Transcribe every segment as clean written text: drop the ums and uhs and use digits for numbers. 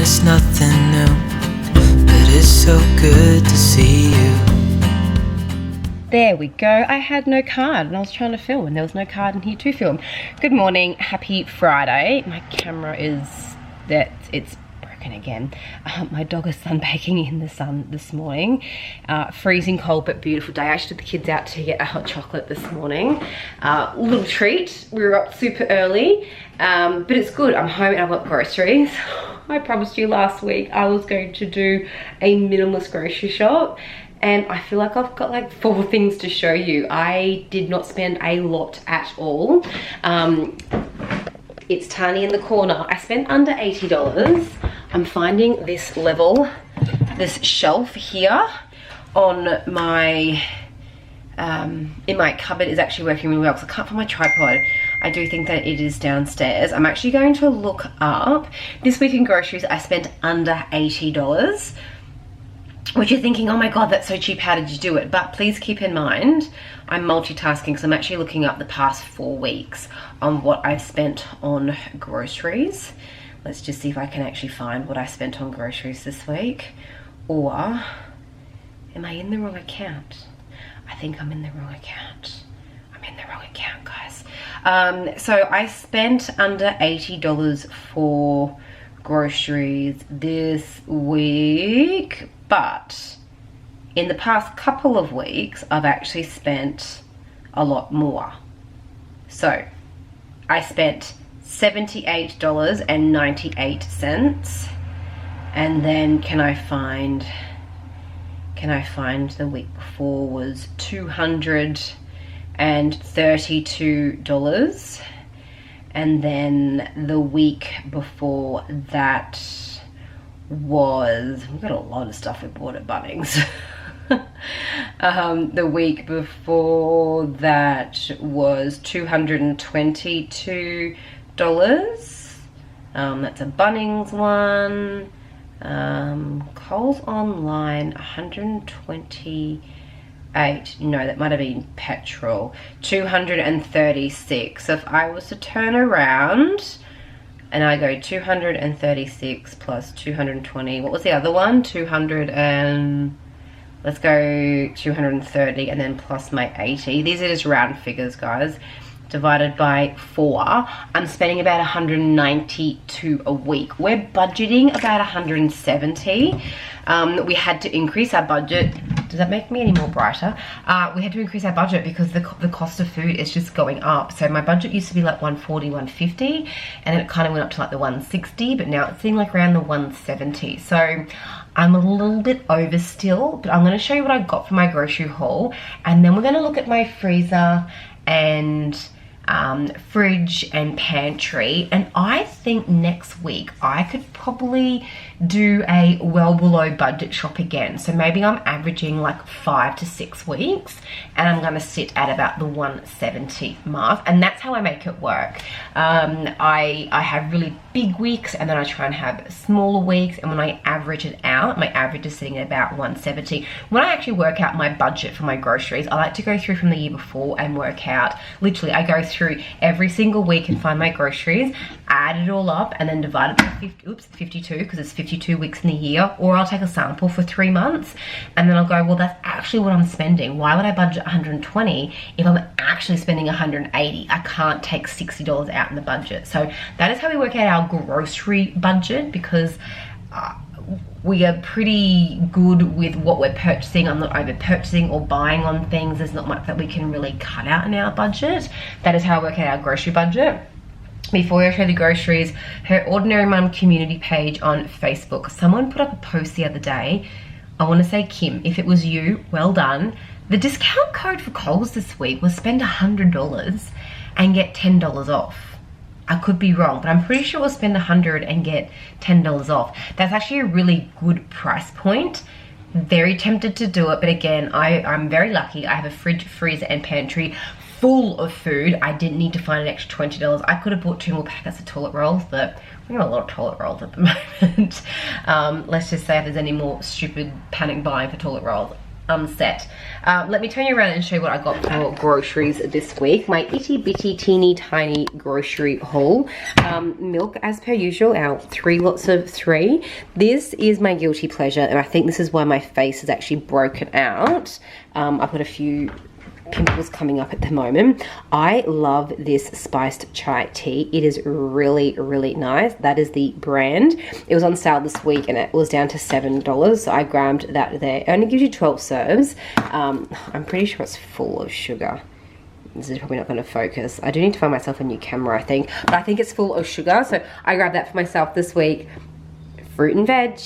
it's nothing new, but it's so good to see you. There we go. I had no card and I was trying to film and there was no card in here to film. Good morning, happy Friday. My camera it's broken again. My dog is sunbaking in the sun this morning. Freezing cold but beautiful day. I actually took the kids out to get a hot chocolate this morning. Little treat. We were up super early, but it's good. I'm home and I've got groceries. I promised you last week I was going to do a minimalist grocery shop. And I feel like I've got like 4 things to show you. I did not spend a lot at all. It's tiny in the corner. I spent under $80. I'm finding this level, this shelf here on my, in my cupboard is actually working really well because I can't find my tripod. I do think that it is downstairs. I'm actually going to look up. This week in groceries, I spent under $80. Which you're thinking, oh my God, that's so cheap, how did you do it? But please keep in mind, I'm multitasking because I'm actually looking up the past 4 weeks on what I've spent on groceries. Let's just see if I can actually find what I spent on groceries this week. Or, am I in the wrong account? I think I'm in the wrong account. I'm in the wrong account, guys. So I spent under $80 for groceries this week, but in the past couple of weeks I've actually spent a lot more. So I spent $78.98, and then can I find the week before was $232, and then the week before that was, we've got a lot of stuff we bought at Bunnings. The week before that was $222. That's a Bunnings one. Coles Online, 128. No, that might have been petrol. 236. So if I was to turn around and I go 236 plus 220, what was the other one? 200 and let's go 230, and then plus my 80. These are just round figures, guys. Divided by 4, I'm spending about 192 a week. We're budgeting about 170. We had to increase our budget. Does that make me any more brighter? We had to increase our budget because the cost of food is just going up. So my budget used to be like 140, 150, and then it kind of went up to like the 160, but now it's sitting like around the 170. So I'm a little bit over still, but I'm going to show you what I got for my grocery haul, and then we're going to look at my freezer and fridge and pantry. And I think next week I could probably do a well below budget shop again. So maybe I'm averaging like 5 to 6 weeks, and I'm going to sit at about the 170 mark, and that's how I make it work. I have really big weeks, and then I try and have smaller weeks, and when I average it out, my average is sitting at about 170. When I actually work out my budget for my groceries, I like to go through from the year before and work out, literally I go through every single week and find my groceries, add it all up, and then divide it by 52, because it's 52 weeks in the year. Or I'll take a sample for 3 months, and then I'll go, well, that's actually what I'm spending. Why would I budget 120 if I'm actually spending 180? I can't take $60 out in the budget. So that is how we work out our grocery budget, because we are pretty good with what we're purchasing. I'm not over purchasing or buying on things. There's not much that we can really cut out in our budget. That is how I work out our grocery budget. Before I show the groceries, her Ordinary Mum community page on Facebook, someone put up a post the other day. I want to say, Kim, if it was you, well done. The discount code for Coles this week was spend $100 and get $10 off. I could be wrong, but I'm pretty sure we'll spend $100 and get $10 off. That's actually a really good price point. Very tempted to do it, but again, I'm very lucky. I have a fridge, freezer, and pantry full of food. I didn't need to find an extra $20. I could have bought 2 more packets of toilet rolls, but we got a lot of toilet rolls at the moment. Let's just say if there's any more stupid panic buying for toilet rolls, unset. Let me turn you around and show you what I got for groceries this week. My itty bitty teeny tiny grocery haul. Milk as per usual, our 3 lots of 3. This is my guilty pleasure, and I think this is why my face is actually broken out. I've got a few pimples coming up at the moment. I love this spiced chai tea. It is really, really nice. That is the brand. It was on sale this week and it was down to $7, so I grabbed that there. It only gives you 12 serves. I'm pretty sure it's full of sugar. This is probably not going to focus. I do need to find myself a new camera, I think, but I think it's full of sugar, so I grabbed that for myself this week. Fruit and veg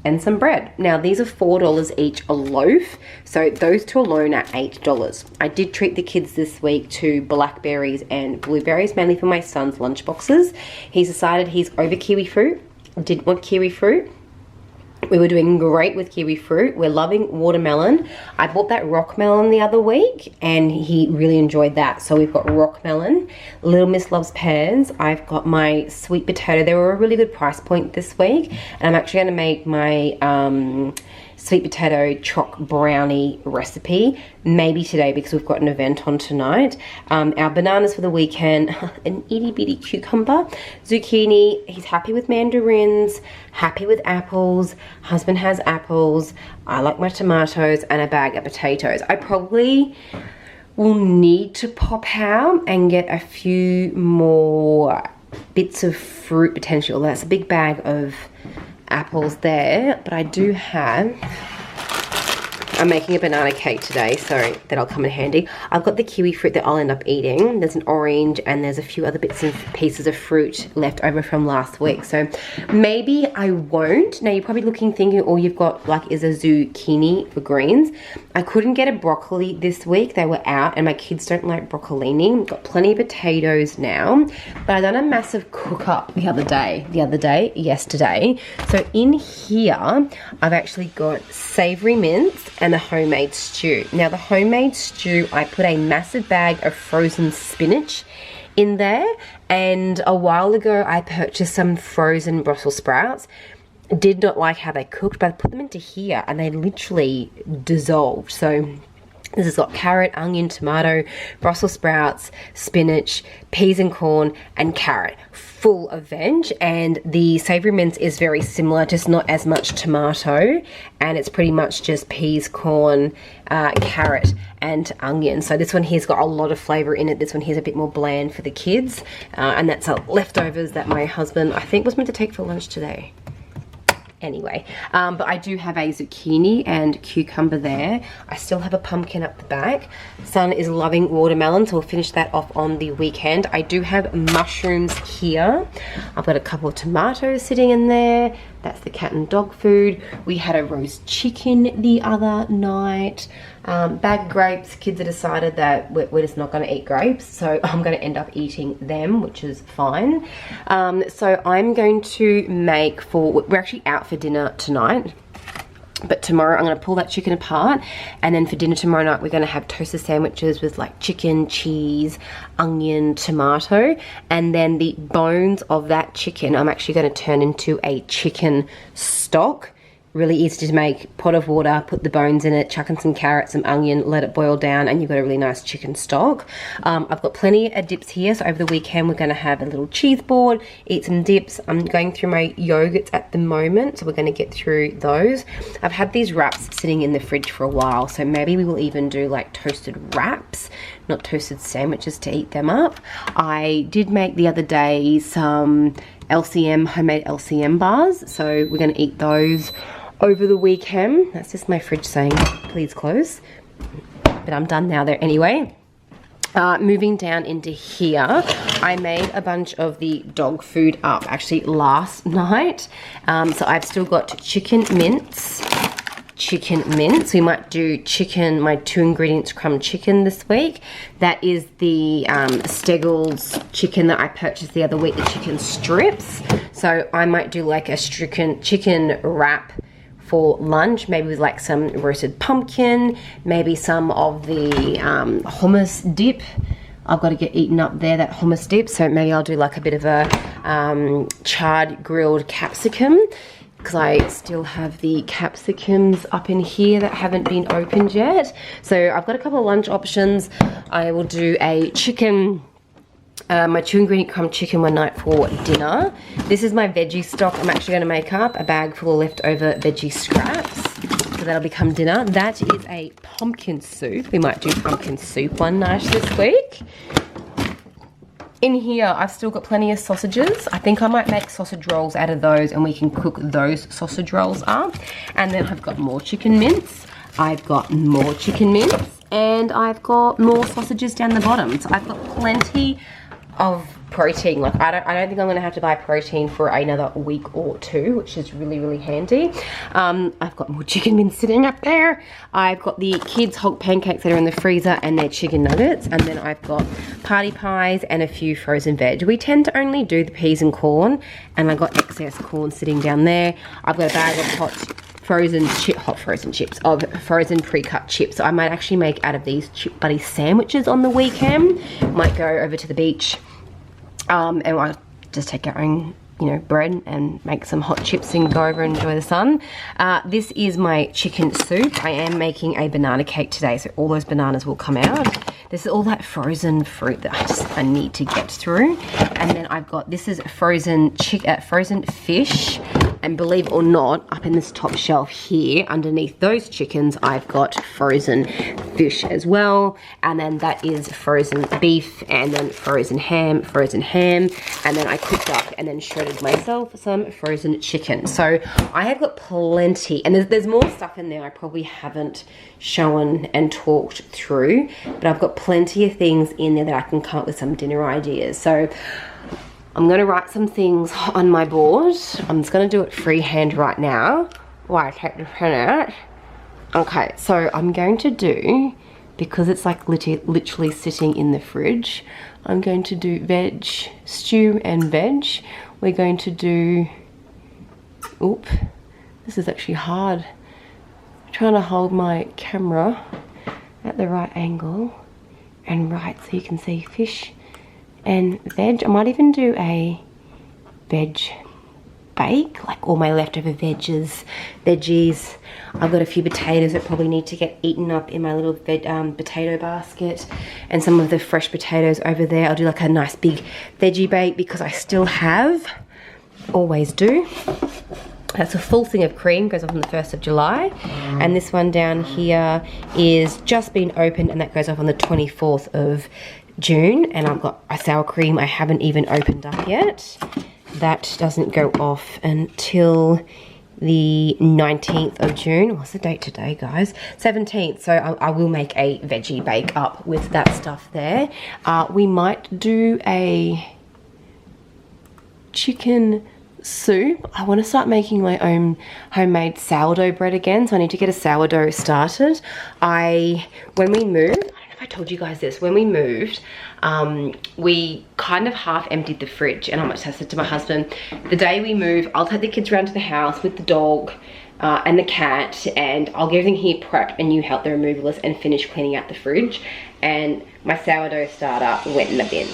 and some bread. Now these are $4 each a loaf, so those two alone are $8. I did treat the kids this week to blackberries and blueberries, mainly for my son's lunch boxes. He's decided he's over kiwi fruit, didn't want kiwi fruit. We were doing great with kiwi fruit. We're loving watermelon. I bought that rock melon the other week and he really enjoyed that. So we've got rock melon. Little Miss loves pears. I've got my sweet potato. They were a really good price point this week. And I'm actually going to make my sweet potato choc brownie recipe maybe today because we've got an event on tonight. Our bananas for the weekend, an itty bitty cucumber, zucchini. He's happy with mandarins, happy with apples. Husband has apples. I like my tomatoes and a bag of potatoes. I probably will need to pop out and get a few more bits of fruit potential. That's a big bag of apples there, but I do have, I'm making a banana cake today, so that'll come in handy. I've got the kiwi fruit that I'll end up eating. There's an orange and there's a few other bits and pieces of fruit left over from last week, so maybe I won't. Now you're probably thinking all you've got like is a zucchini for greens. I couldn't get a broccoli this week, they were out and my kids don't like broccolini. Got plenty of potatoes now, but I done a massive cook up yesterday. So in here I've actually got savory mince and a homemade stew. Now the homemade stew, I put a massive bag of frozen spinach in there, and a while ago I purchased some frozen Brussels sprouts. Did not like how they cooked, but I put them into here and they literally dissolved. So this has got carrot, onion, tomato, Brussels sprouts, spinach, peas and corn, and carrot, full of veg. And the savory mince is very similar, just not as much tomato, and it's pretty much just peas, corn, carrot, and onion. So this one here's got a lot of flavor in it. This one here's a bit more bland for the kids, and that's leftovers that my husband, I think, was meant to take for lunch today. Anyway, but I do have a zucchini and cucumber there. I still have a pumpkin up the back. Son is loving watermelon, so we'll finish that off on the weekend. I do have mushrooms here. I've got a couple of tomatoes sitting in there. That's the cat and dog food. We had a roast chicken the other night. Bagged grapes. Kids have decided that we're just not going to eat grapes, so I'm going to end up eating them, which is fine. So I'm going to make we're actually out for dinner tonight, but tomorrow I'm going to pull that chicken apart, and then for dinner tomorrow night we're going to have toasted sandwiches with like chicken, cheese, onion, tomato, and then the bones of that chicken I'm actually going to turn into a chicken stock. Really easy to make. Pot of water, put the bones in it, chuck in some carrots, some onion, let it boil down, and you've got a really nice chicken stock. I've got plenty of dips here, so over the weekend we're going to have a little cheese board, eat some dips. I'm going through my yogurts at the moment, so we're going to get through those. I've had these wraps sitting in the fridge for a while, so maybe we will even do like toasted wraps, not toasted sandwiches, to eat them up. I did make the other day some homemade LCM bars, so we're going to eat those over the weekend. That's just my fridge saying please close, but I'm done now there anyway. Moving down into here, I made a bunch of the dog food up actually last night, so I've still got chicken mince. We might do chicken, my 2 ingredients crumb chicken this week. That is the Steggles chicken that I purchased the other week, the chicken strips. So I might do like a chicken wrap for lunch, maybe with like some roasted pumpkin, maybe some of the hummus dip. I've got to get eaten up there, that hummus dip, so maybe I'll do like a bit of a charred grilled capsicum. because I still have the capsicums up in here that haven't been opened yet. So I've got a couple of lunch options. I will do a chicken, my 2-ingredient crumb chicken one night for dinner. This is my veggie stock. I'm actually going to make up a bag full of leftover veggie scraps. So that'll become dinner. That is a pumpkin soup. We might do pumpkin soup one night this week. In here, I've still got plenty of sausages. I think I might make sausage rolls out of those and we can cook those sausage rolls up. And then I've got more chicken mince. I've got more chicken mince. And I've got more sausages down the bottom. So I've got plenty of protein. Like I don't think I'm gonna have to buy protein for another week or two, which is really, really handy. I've got more chicken mince sitting up there. I've got the kids' hog pancakes that are in the freezer and their chicken nuggets, and then I've got party pies and a few frozen veg. We tend to only do the peas and corn, and I got excess corn sitting down there. I've got a bag of hot frozen pre-cut chips. So I might actually make out of these chip buddy sandwiches on the weekend. Might go over to the beach and I'll just take our own, you know, bread and make some hot chips and go over and enjoy the sun. This is my chicken soup. I am making a banana cake today, so all those bananas will come out. This is all that frozen fruit that I need to get through. And then I've got, this is frozen fish. And believe it or not, up in this top shelf here, underneath those chickens, I've got frozen fish as well. And then that is frozen beef, and then frozen ham. And then I cooked up and then shredded myself some frozen chicken. So I have got plenty, and there's more stuff in there I probably haven't shown and talked through, but I've got plenty of things in there that I can come up with some dinner ideas. So I'm going to write some things on my board. I'm just going to do it freehand right now while I take the pen out. Okay, so I'm going to do, because it's like literally sitting in the fridge, I'm going to do veg, stew and veg. We're going to do, oop, this is actually hard. I'm trying to hold my camera at the right angle and right so you can see fish and veg. I might even do a veg bake, like all my leftover veggies. I've got a few potatoes that probably need to get eaten up in my little potato basket, and some of the fresh potatoes over there. I'll do like a nice big veggie bake because I still have, always do. That's a full thing of cream, goes off on the 1st of July. And this one down here is just been opened, and that goes off on the 24th of June. And I've got a sour cream I haven't even opened up yet. That doesn't go off until the 19th of June. What's the date today, guys? 17th. So I will make a veggie bake up with that stuff there. We might do a chicken soup. I want to start making my own homemade sourdough bread again, so I need to get a sourdough started. When we moved, I don't know if I told you guys this, when we moved, we kind of half emptied the fridge, and I said to my husband, the day we move, I'll take the kids around to the house with the dog and the cat, and I'll get everything here prepped, and you help the removalist and finish cleaning out the fridge. And my sourdough starter went in the bin,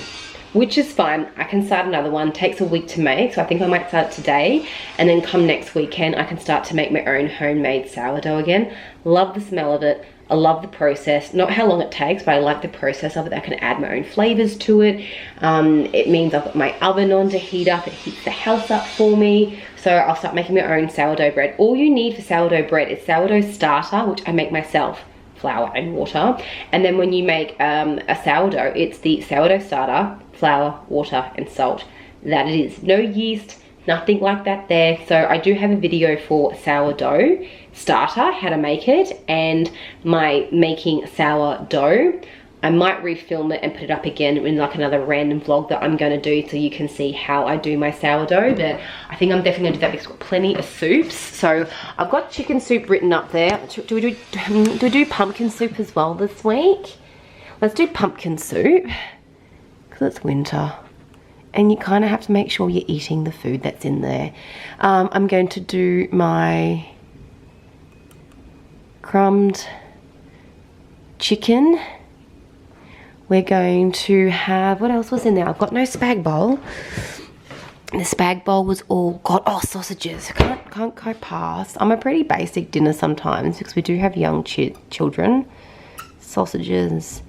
which is fine. I can start another one. It takes a week to make, so I think I might start it today, and then come next weekend I can start to make my own homemade sourdough again. Love the smell of it. I love the process, not how long it takes, but I like the process of it. I can add my own flavors to it. It means I've got my oven on to heat up. It heats the house up for me. So I'll start making my own sourdough bread. All you need for sourdough bread is sourdough starter, which I make myself, flour and water. And then when you make a sourdough, it's the sourdough starter, flour, water and salt. That it is. No yeast, nothing like that there. So I do have a video for sourdough starter, how to make it, and my making sourdough. I might refilm it and put it up again in like another random vlog that I'm going to do, so you can see how I do my sourdough. But I think I'm definitely going to do that because I've got plenty of soups. So I've got chicken soup written up there. Do we do pumpkin soup as well this week? Let's do pumpkin soup because it's winter and you kind of have to make sure you're eating the food that's in there. I'm going to do my crumbed chicken. We're going to have, what else was in there? I've got no spag bowl. The spag bowl was all got sausages. Can't go past. I'm a pretty basic dinner sometimes because we do have young children. Sausages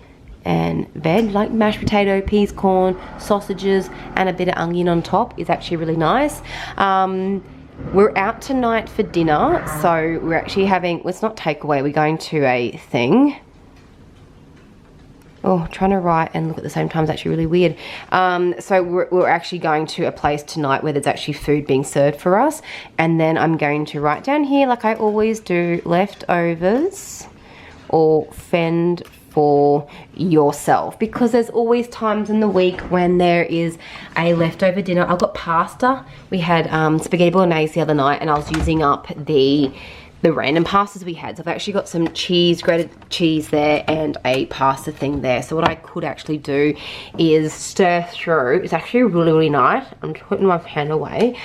and veg, like mashed potato, peas, corn, sausages, and a bit of onion on top is actually really nice. We're out tonight for dinner, so we're actually having, well, it's not takeaway, we're going to a thing. Oh, trying to write and look at the same time is actually really weird. So we're actually going to a place tonight where there's actually food being served for us. And then I'm going to write down here, like I always do, leftovers or fend for yourself, because there's always times in the week when there is a leftover dinner. I've got pasta. We had spaghetti bolognese the other night, and I was using up the random pastas we had. So I've actually got some cheese, grated cheese there, and a pasta thing there. So what I could actually do is stir through, it's actually really nice. I'm putting my hand away.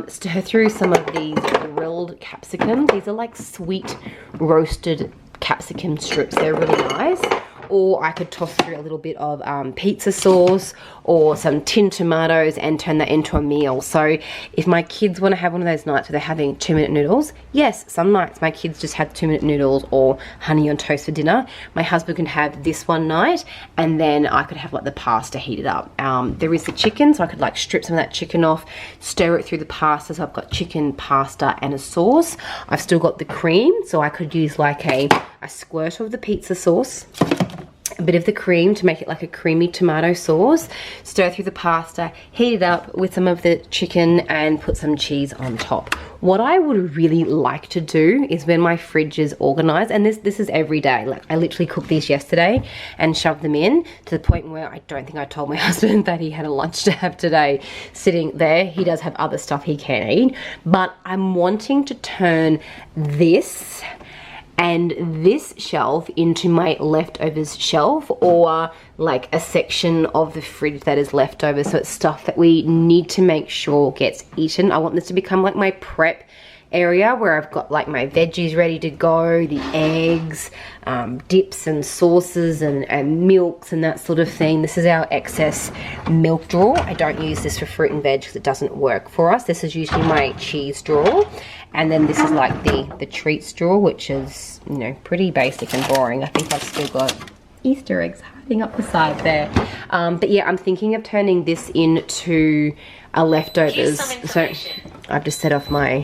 Stir through some of these grilled capsicums. These are like sweet roasted capsicum strips. They're really nice. Or I could toss through a little bit of pizza sauce or some tin tomatoes and turn that into a meal. So if my kids want to have one of those nights where they're having 2-minute noodles, yes, some nights my kids just have 2-minute noodles or honey on toast for dinner. My husband can have this one night, and then I could have like the pasta heated up. There is the chicken, so I could like strip some of that chicken off, stir it through the pasta. So I've got chicken, pasta, and a sauce. I've still got the cream, so I could use like a squirt of the pizza sauce, a bit of the cream to make it like a creamy tomato sauce, stir through the pasta, heat it up with some of the chicken, and put some cheese on top. What I would really like to do is when my fridge is organized, and this is every day, like I literally cooked these yesterday and shoved them in to the point where I don't think I told my husband that he had a lunch to have today sitting there. He does have other stuff he can eat, but I'm wanting to turn this and this shelf into my leftovers shelf, or like a section of the fridge that is leftover. So it's stuff that we need to make sure gets eaten. I want this to become like my prep area where I've got like my veggies ready to go, the eggs, dips and sauces and milks and that sort of thing. This is our excess milk drawer. I don't use this for fruit and veg because it doesn't work for us. This is usually my cheese drawer. And then this is like the treats drawer, which is, you know, pretty basic and boring. I think I've still got Easter eggs hiding up the side there. But yeah, I'm thinking of turning this into a leftovers. So I've just set off my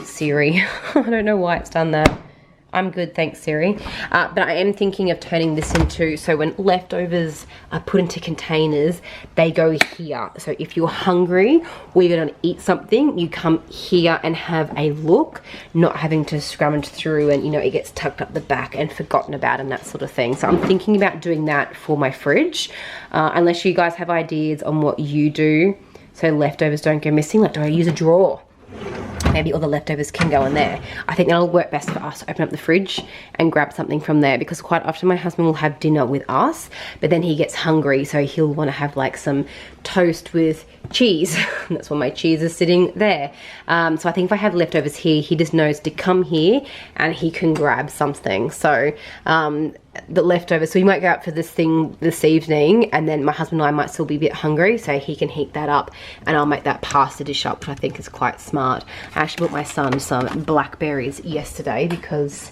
Siri. I don't know why it's done that. I'm good, thanks Siri. But I am thinking of turning this into, so when leftovers are put into containers, they go here. So if you're hungry or you're gonna eat something, you come here and have a look, not having to scrummage through and, you know, it gets tucked up the back and forgotten about and that sort of thing. So I'm thinking about doing that for my fridge. Unless you guys have ideas on what you do so leftovers don't go missing. Like, do I use a drawer? Maybe all the leftovers can go in there. I think that'll work best for us. Open up the fridge and grab something from there, because quite often my husband will have dinner with us, but then he gets hungry, so he'll want to have like some toast with cheese. That's why my cheese is sitting there. So I think if I have leftovers here, he just knows to come here and he can grab something. So the leftovers, so we might go out for this thing this evening, and then my husband and I might still be a bit hungry, so he can heat that up and I'll make that pasta dish up, which I think is quite smart. I actually bought my son some blackberries yesterday because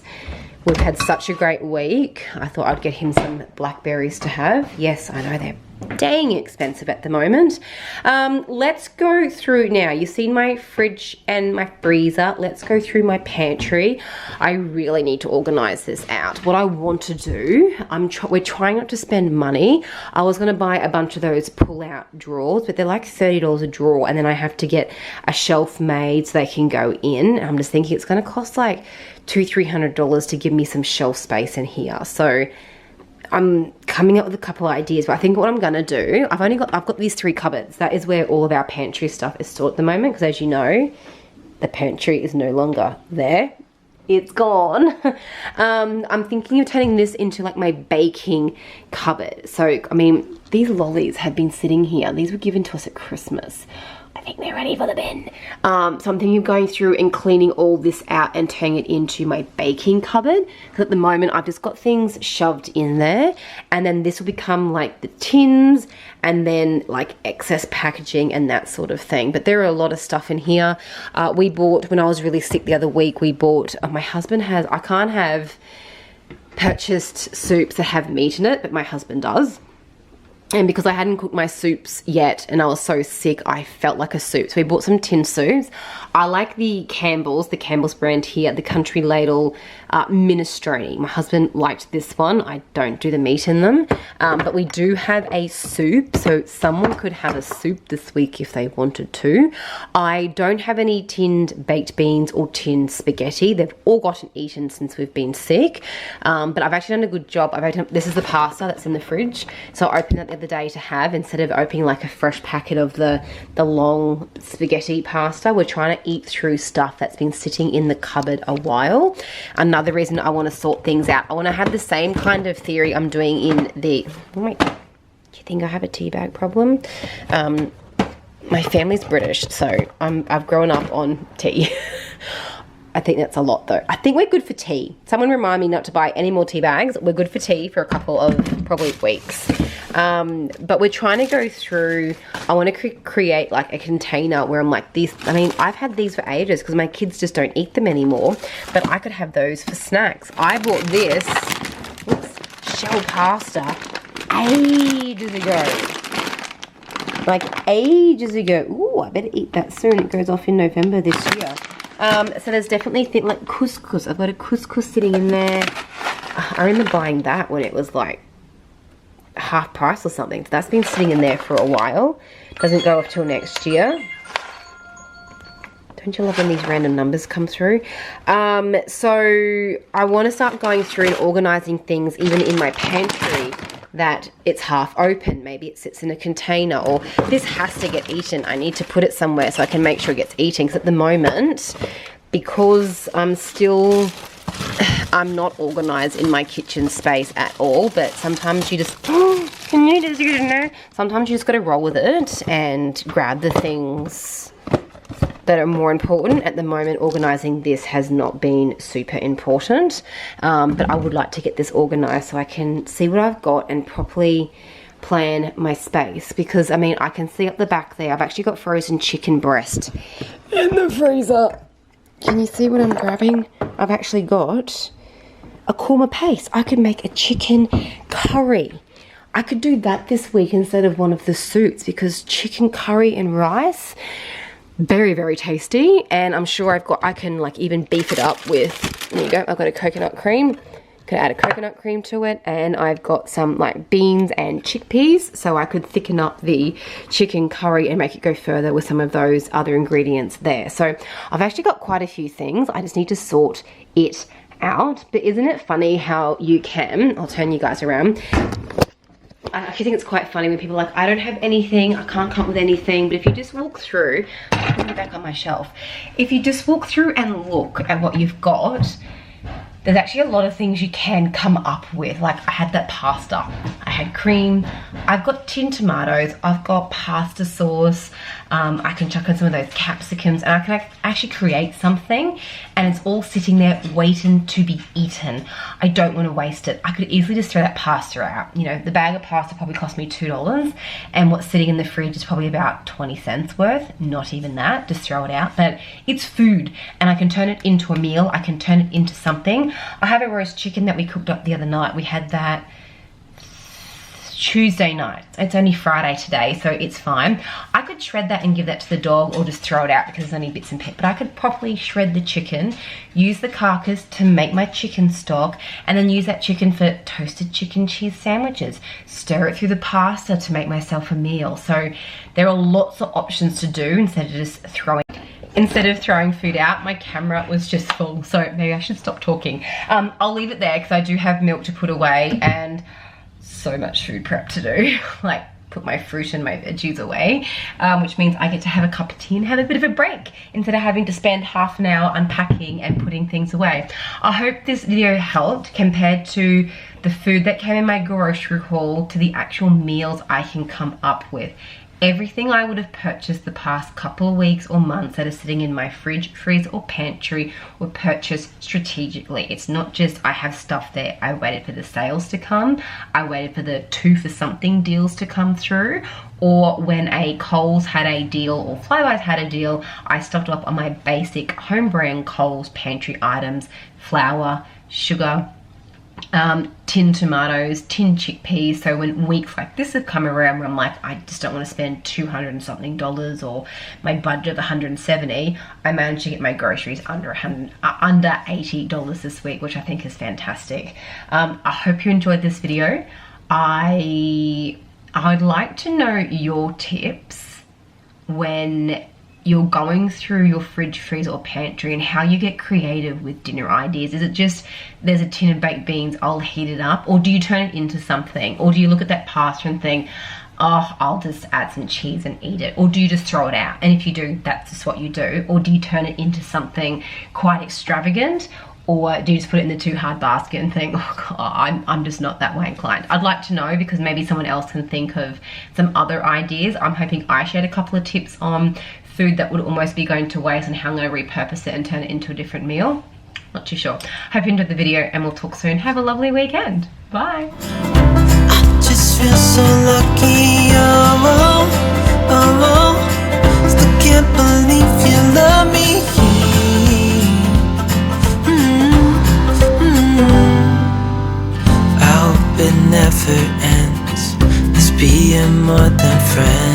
we've had such a great week. I thought I'd get him some blackberries to have. Yes, I know they're dang expensive at the moment. Let's go through now. You've seen my fridge and my freezer. Let's go through my pantry. I really need to organize this out. What I want to do, we're trying not to spend money. I was going to buy a bunch of those pull-out drawers, but they're like $30 a drawer, and then I have to get a shelf made so they can go in. I'm just thinking it's going to cost like $200-300 to give me some shelf space in here. So I'm coming up with a couple of ideas, but I think what I'm gonna do, I've got these 3 cupboards. That is where all of our pantry stuff is stored at the moment, because as you know, the pantry is no longer there. It's gone. I'm thinking of turning this into like my baking cupboard. So, I mean, these lollies have been sitting here. These were given to us at Christmas. I I think they're ready for the bin. So I'm thinking of going through and cleaning all this out and turning it into my baking cupboard. Because at the moment I've just got things shoved in there, and then this will become like the tins and then like excess packaging and that sort of thing. But there are a lot of stuff in here. We bought, when I was really sick the other week, we bought, my husband has, I can't have purchased soups that have meat in it, but my husband does. And because I hadn't cooked my soups yet and I was so sick, I felt like a soup. So we bought some tin soups. I like the Campbell's brand here, the Country Ladle Minestrone. My husband liked this one. I don't do the meat in them. But we do have a soup, so someone could have a soup this week if they wanted to. I don't have any tinned baked beans or tinned spaghetti. They've all gotten eaten since we've been sick. But I've actually done a good job. This is the pasta that's in the fridge. So I opened that the other day to have, instead of opening like a fresh packet of the long spaghetti pasta. We're trying to eat through stuff that's been sitting in the cupboard a while. Another reason I want to sort things out, I want to have the same kind of theory I'm doing in the, oh my, do you think I have a tea bag problem? My family's British, so I've grown up on tea. I think that's a lot though. I think we're good for tea. Someone remind me not to buy any more tea bags. We're good for tea for a couple of probably weeks. But we're trying to go through, I want to create like a container where I'm like, these, I mean, I've had these for ages because my kids just don't eat them anymore, but I could have those for snacks. I bought this shell pasta ages ago. Like ages ago. Ooh, I better eat that soon. It goes off in November this year. So there's definitely things like couscous. I've got a couscous sitting in there. I remember buying that when it was like half price or something. So that's been sitting in there for a while. Doesn't go off till next year. Don't you love when these random numbers come through? So I want to start going through and organizing things even in my pantry that it's half open. Maybe it sits in a container, or this has to get eaten. I need to put it somewhere so I can make sure it gets eaten. Because at the moment, because I'm not organized in my kitchen space at all, but sometimes you just, sometimes you just got to roll with it and grab the things that are more important. At the moment, organizing this has not been super important, but I would like to get this organized so I can see what I've got and properly plan my space. Because I mean, I can see up the back there, I've actually got frozen chicken breast in the freezer. Can you see what I'm grabbing? I've actually got a korma paste. I could make a chicken curry. I could do that this week instead of one of the soups, because chicken curry and rice, very, very tasty. And I'm sure I can like even beef it up with, there you go, I've got a coconut cream. Could add a coconut cream to it, and I've got some like beans and chickpeas, so I could thicken up the chicken curry and make it go further with some of those other ingredients there. So I've actually got quite a few things. I just need to sort it out. But isn't it funny how you can, I'll turn you guys around. I actually think it's quite funny when people are like, I don't have anything, I can't come up with anything. But if you just walk through, I'll put it back on my shelf. If you just walk through and look at what you've got, there's actually a lot of things you can come up with. Like I had that pasta, I had cream, I've got tinned tomatoes, I've got pasta sauce, I can chuck in some of those capsicums, and I can actually create something, and it's all sitting there waiting to be eaten. I don't want to waste it. I could easily just throw that pasta out. You know, the bag of pasta probably cost me $2, and what's sitting in the fridge is probably about 20 cents worth, not even that. Just throw it out. But it's food, and I can turn it into a meal, I can turn it into something. I have a roast chicken that we cooked up the other night. We had that Tuesday night. It's only Friday today, so it's fine. I could shred that and give that to the dog, or just throw it out because there's only bits and bits. But I could properly shred the chicken, use the carcass to make my chicken stock, and then use that chicken for toasted chicken cheese sandwiches. Stir it through the pasta to make myself a meal. So there are lots of options to do instead of just throwing. Instead of throwing food out, my camera was just full, so maybe I should stop talking. I'll leave it there because I do have milk to put away and so much food prep to do. Like put my fruit and my veggies away, which means I get to have a cup of tea and have a bit of a break instead of having to spend half an hour unpacking and putting things away. I hope this video helped compared to the food that came in my grocery haul to the actual meals I can come up with. everything I would have purchased the past couple of weeks or months that are sitting in my fridge, freezer or pantry were purchased strategically. It's not just I have stuff there, I waited for the sales to come, I waited for the 2 for something deals to come through, or when a Coles had a deal or Flybuys had a deal, I stocked up on my basic home brand Coles pantry items, flour, sugar, tin tomatoes, tin chickpeas. So when weeks like this have come around where I'm like, I just don't want to spend $200 and something or my budget of 170, I managed to get my groceries under $80 this week, which I think is fantastic. I hope you enjoyed this video. I'd like to know your tips when you're going through your fridge, freezer or pantry and how you get creative with dinner ideas. Is it just there's a tin of baked beans, I'll heat it up, or do you turn it into something? Or do you look at that pasta and think, oh, I'll just add some cheese and eat it? Or do you just throw it out? And if you do, that's just what you do. Or do you turn it into something quite extravagant? Or do you just put it in the too hard basket and think, oh God, I'm just not that way inclined? I'd like to know, because maybe someone else can think of some other ideas. I'm hoping I shared a couple of tips on food that would almost be going to waste and how I'm going to repurpose it and turn it into a different meal. Not too sure. Hope you enjoyed the video and we'll talk soon. Have a lovely weekend. Bye. I just feel so lucky, oh, oh, oh. Still can't believe you love me. I hope it never ends. Let's be more than friends.